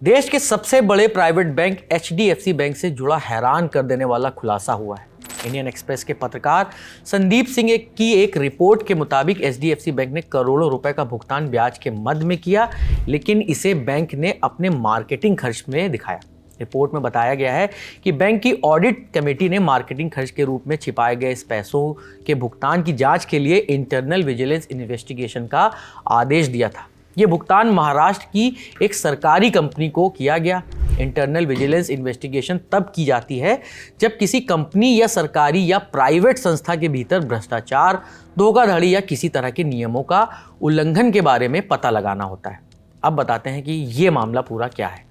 देश के सबसे बड़े प्राइवेट बैंक एचडीएफसी बैंक से जुड़ा हैरान कर देने वाला खुलासा हुआ है। इंडियन एक्सप्रेस के पत्रकार संदीप सिंह की एक रिपोर्ट के मुताबिक एचडीएफसी बैंक ने करोड़ों रुपए का भुगतान ब्याज के मद में किया, लेकिन इसे बैंक ने अपने मार्केटिंग खर्च में दिखाया। रिपोर्ट में बताया गया है कि बैंक की ऑडिट कमेटी ने मार्केटिंग खर्च के रूप में छिपाए गए इस पैसों के भुगतान की जांच के लिए इंटरनल विजिलेंस इन्वेस्टिगेशन का आदेश दिया था। ये भुगतान महाराष्ट्र की एक सरकारी कंपनी को किया गया। इंटरनल विजिलेंस इन्वेस्टिगेशन तब की जाती है जब किसी कंपनी या सरकारी या प्राइवेट संस्था के भीतर भ्रष्टाचार, धोखाधड़ी या किसी तरह के नियमों का उल्लंघन के बारे में पता लगाना होता है। अब बताते हैं कि ये मामला पूरा क्या है।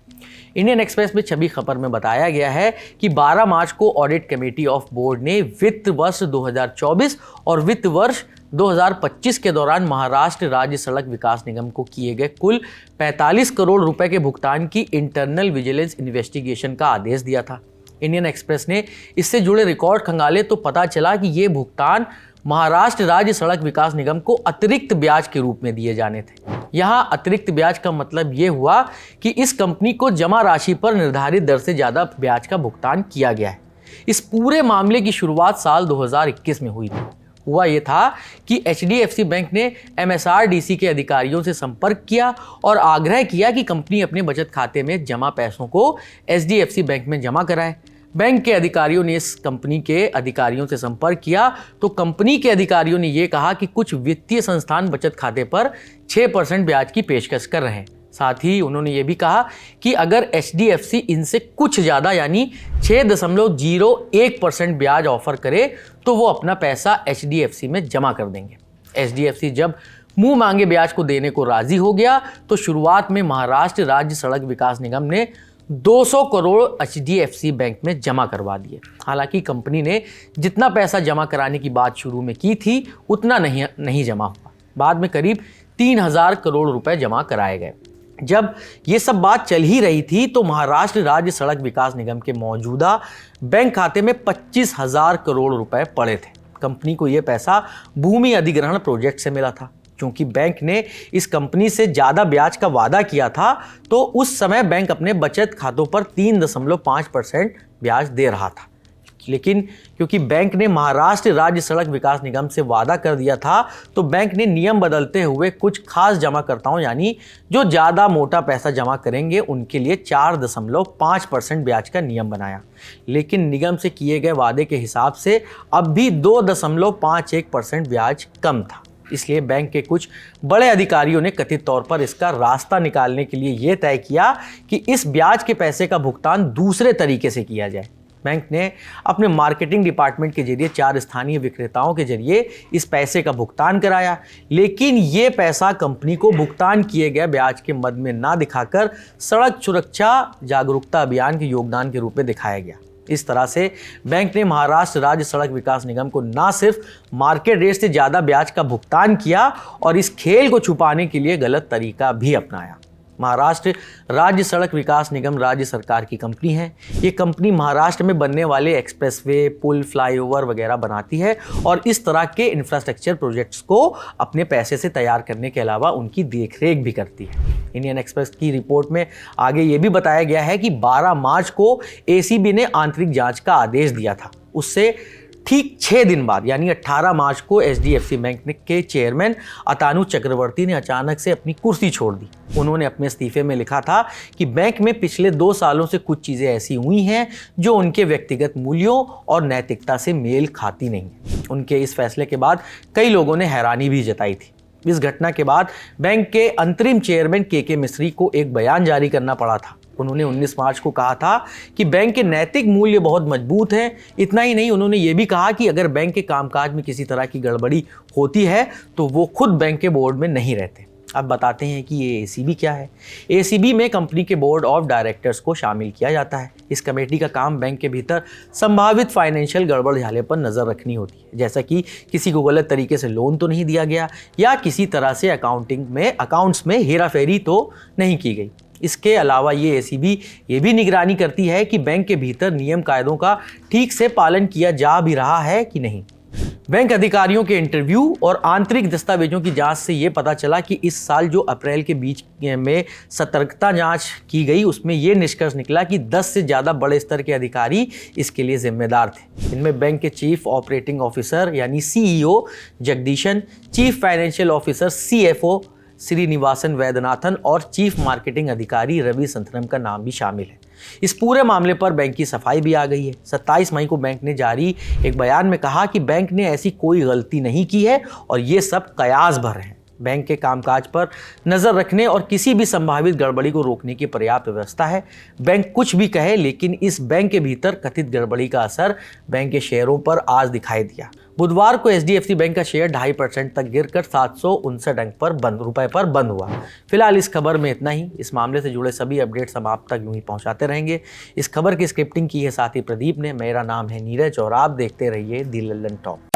इंडियन एक्सप्रेस में छवि खबर में बताया गया है कि 12 मार्च को ऑडिट कमेटी ऑफ बोर्ड ने वित्त वर्ष 2024 और वित्त वर्ष 2025 के दौरान महाराष्ट्र राज्य सड़क विकास निगम को किए गए कुल 45 करोड़ रुपए के भुगतान की इंटरनल विजिलेंस इन्वेस्टिगेशन का आदेश दिया था। इंडियन एक्सप्रेस ने इससे जुड़े रिकॉर्ड खंगाले तो पता चला कि ये भुगतान महाराष्ट्र राज्य सड़क विकास निगम को अतिरिक्त ब्याज के रूप में दिए जाने थे। यहाँ अतिरिक्त ब्याज का मतलब ये हुआ कि इस कंपनी को जमा राशि पर निर्धारित दर से ज़्यादा ब्याज का भुगतान किया गया है। इस पूरे मामले की शुरुआत साल 2021 में हुई थी। हुआ ये था कि एचडीएफसी बैंक ने एमएसआरडीसी के अधिकारियों से संपर्क किया और आग्रह किया कि कंपनी अपने बचत खाते में जमा पैसों को एचडीएफसी बैंक में जमा कराए। बैंक के अधिकारियों ने इस कंपनी के अधिकारियों से संपर्क किया तो कंपनी के अधिकारियों ने यह कहा कि कुछ वित्तीय संस्थान बचत खाते पर 6% ब्याज की पेशकश कर रहे हैं। साथ ही उन्होंने ये भी कहा कि अगर एचडीएफसी इनसे कुछ ज़्यादा यानी 6.01% ब्याज ऑफर करे तो वो अपना पैसा एचडीएफसी में जमा कर देंगे। एचडीएफसी जब मुंह मांगे ब्याज को देने को राजी हो गया तो शुरुआत में महाराष्ट्र राज्य सड़क विकास निगम ने 200 करोड़ एचडीएफसी बैंक में जमा करवा दिए। हालांकि कंपनी ने जितना पैसा जमा कराने की बात शुरू में की थी उतना नहीं जमा हुआ। बाद में करीब 3000 करोड़ रुपए जमा कराए गए। जब ये सब बात चल ही रही थी तो महाराष्ट्र राज्य सड़क विकास निगम के मौजूदा बैंक खाते में 25,000 करोड़ रुपए पड़े थे। कंपनी को ये पैसा भूमि अधिग्रहण प्रोजेक्ट से मिला था। क्योंकि बैंक ने इस कंपनी से ज़्यादा ब्याज का वादा किया था तो उस समय बैंक अपने बचत खातों पर 3.5% ब्याज दे रहा था। लेकिन क्योंकि बैंक ने महाराष्ट्र राज्य सड़क विकास निगम से वादा कर दिया था तो बैंक ने नियम बदलते हुए कुछ खास जमाकर्ताओं यानी जो ज़्यादा मोटा पैसा जमा करेंगे उनके लिए 4.5% ब्याज का नियम बनाया। लेकिन निगम से किए गए वादे के हिसाब से अब भी 2.51% ब्याज कम था। इसलिए बैंक के कुछ बड़े अधिकारियों ने कथित तौर पर इसका रास्ता निकालने के लिए यह तय किया कि इस ब्याज के पैसे का भुगतान दूसरे तरीके से किया जाए। बैंक ने अपने मार्केटिंग डिपार्टमेंट के जरिए 4 स्थानीय विक्रेताओं के जरिए इस पैसे का भुगतान कराया, लेकिन ये पैसा कंपनी को भुगतान किए गए ब्याज के मद में ना दिखाकर सड़क सुरक्षा जागरूकता अभियान के योगदान के रूप में दिखाया गया। इस तरह से बैंक ने महाराष्ट्र राज्य सड़क विकास निगम को न सिर्फ मार्केट रेट से ज़्यादा ब्याज का भुगतान किया और इस खेल को छुपाने के लिए गलत तरीका भी अपनाया। महाराष्ट्र राज्य सड़क विकास निगम राज्य सरकार की कंपनी है। ये कंपनी महाराष्ट्र में बनने वाले एक्सप्रेसवे, पुल, फ्लाईओवर वगैरह बनाती है और इस तरह के इंफ्रास्ट्रक्चर प्रोजेक्ट्स को अपने पैसे से तैयार करने के अलावा उनकी देखरेख भी करती है। इंडियन एक्सप्रेस की रिपोर्ट में आगे ये भी बताया गया है कि 12 मार्च को एसीबी ने आंतरिक जांच का आदेश दिया था। उससे ठीक 6 दिन बाद यानी 18 मार्च को एचडीएफसी बैंक के चेयरमैन अतानु चक्रवर्ती ने अचानक से अपनी कुर्सी छोड़ दी। उन्होंने अपने इस्तीफे में लिखा था कि बैंक में पिछले 2 सालों से कुछ चीज़ें ऐसी हुई हैं जो उनके व्यक्तिगत मूल्यों और नैतिकता से मेल खाती नहीं है। उनके इस फैसले के बाद कई लोगों ने हैरानी भी जताई थी। इस घटना के बाद बैंक के अंतरिम चेयरमैन के मिस्त्री को एक बयान जारी करना पड़ा था। उन्होंने 19 मार्च को कहा था कि बैंक के नैतिक मूल्य बहुत मजबूत हैं। इतना ही नहीं, उन्होंने ये भी कहा कि अगर बैंक के कामकाज में किसी तरह की गड़बड़ी होती है तो वो खुद बैंक के बोर्ड में नहीं रहते। अब बताते हैं कि ये एसीबी क्या है। एसीबी में कंपनी के बोर्ड ऑफ डायरेक्टर्स को शामिल किया जाता है। इस कमेटी का काम बैंक के भीतर संभावित फाइनेंशियल गड़बड़झाले पर नज़र रखनी होती है, जैसा कि किसी को गलत तरीके से लोन तो नहीं दिया गया या किसी तरह से अकाउंट्स में हेराफेरी तो नहीं की गई। इसके अलावा ये एसीबी ये भी निगरानी करती है कि बैंक के भीतर नियम कायदों का ठीक से पालन किया जा भी रहा है कि नहीं। बैंक अधिकारियों के इंटरव्यू और आंतरिक दस्तावेजों की जांच से ये पता चला कि इस साल जो अप्रैल के बीच में सतर्कता जांच की गई उसमें ये निष्कर्ष निकला कि 10 से ज़्यादा बड़े स्तर के अधिकारी इसके लिए जिम्मेदार थे। इनमें बैंक के चीफ ऑपरेटिंग ऑफिसर यानी CEO Jagdishan, chief financial officer CFO Srinivasan Vaidyanathan और चीफ मार्केटिंग अधिकारी रवि संतनम का नाम भी शामिल है। इस पूरे मामले पर बैंक की सफाई भी आ गई है। 27 मई को बैंक ने जारी एक बयान में कहा कि बैंक ने ऐसी कोई गलती नहीं की है और ये सब कयास भर हैं। बैंक के कामकाज पर नज़र रखने और किसी भी संभावित गड़बड़ी को रोकने की पर्याप्त व्यवस्था है। बैंक कुछ भी कहे, लेकिन इस बैंक के भीतर कथित गड़बड़ी का असर बैंक के शेयरों पर आज दिखाई दिया। बुधवार को HDFC बैंक का शेयर 2.5% तक गिरकर 759 रुपए पर बंद हुआ। फिलहाल इस खबर में इतना ही। इस मामले से जुड़े सभी अपडेट्स हम आप तक यूं ही पहुंचाते रहेंगे। इस खबर की स्क्रिप्टिंग की है साथी प्रदीप ने। मेरा नाम है नीरज और आप देखते रहिए दी लल्लन टॉप।